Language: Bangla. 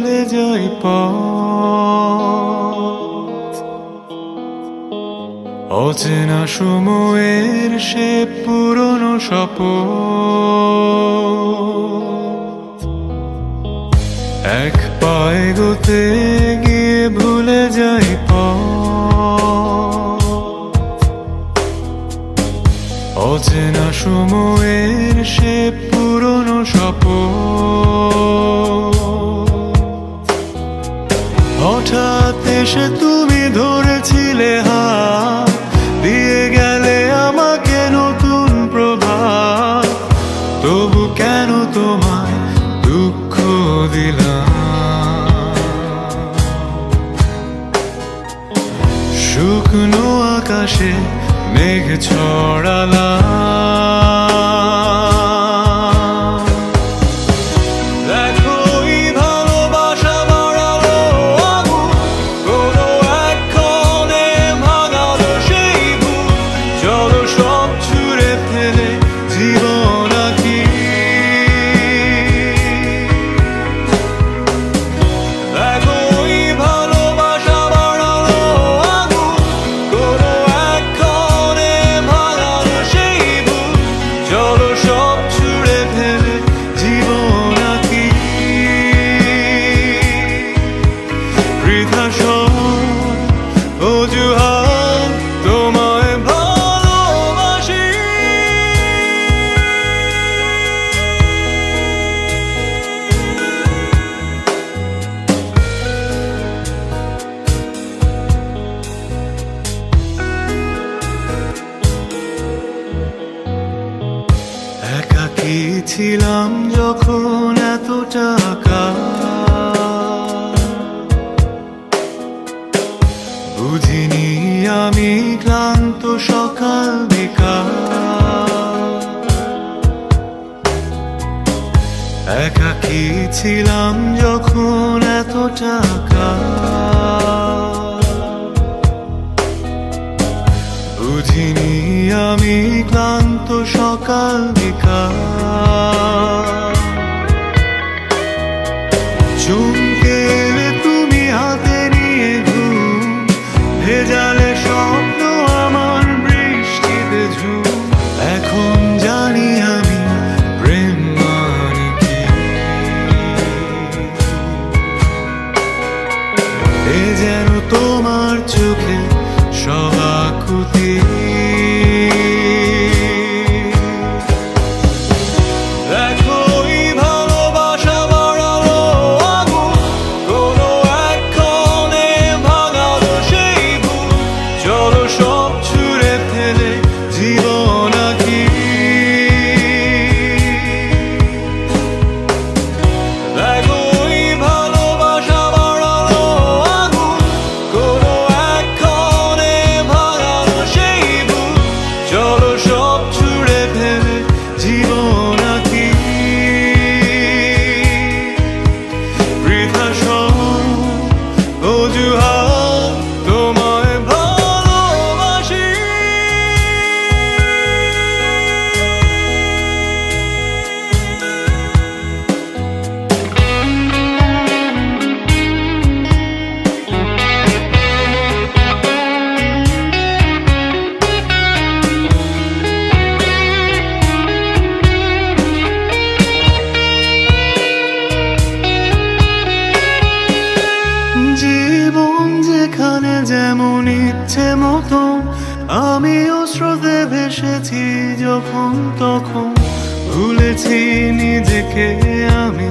ভুলে যাই পথ, অচেনা সময়ের সে পুরনো শপথ, এক পায়ে এগোতে গিয়ে ভুলে যাই পথ, অচেনা সময়ের সে পুরনো শপথ। হঠাৎ এসে তুমি ধরেছিলে হাত, দিয়ে গেলে আমাকে নতুন প্রভাত, তবু কেন তোমায় দুঃখ দিলাম? শুকনো আকাশে মেঘ ছড়ালাম, দেখো এই ভালোবাসা বাড়ালো আগুন, কোনো এক ক্ষণে ভাঙালো সেই ভুল। চলো সব ছুঁড়ে ফেলে জীবন আঁকি, দেখো এই ভালোবাসা বাড়ালো আগুন, কোনো এক ক্ষণে ভাঙালো সেই ভুল। চলো সব ছুঁড়ে ফেলে জীবন আঁকি, বৃথা সব অজুহাত তোমায় ভালোবাসি। একাকী ছিলাম যখন এত টাকা, বুঝিনি আমি ক্লান্ত সকাল বিকাল। একাকী ছিলাম যখন এত টাকা, বুঝিনি আমি ক্লান্ত সকাল বিকাল। চমকে এলে তুমি হাতে নিয়ে ঘুম, ভেজালে স্বপ্ন আমার বৃষ্টিতে ঝুম। এখন জানি আমি প্রেম মানে কি, এ যেন তোমার চোখে সবাকুতি। দেখো এই ভালোবাসা বাড়ালো আগুন, কোনো এক ক্ষণে ভাঙালো সেই ভুল। চলো সব ছুঁড়ে ফেলে জীবন আঁকি, দেখো এই ভালোবাসা বাড়ালো আগুন, কোনো এক ক্ষণে ভাঙালো সেই ভুল। চলো সব ছুঁড়ে ফেলে জীবন আঁকি, বৃথা সব অজুহাত তোমায় ভালোবাসি। জীবন যেখানে যেমন ইচ্ছে মতন, আমিও স্রোতে ভেসেছি যখন তখন। ভুলেছি নিজেকে আমি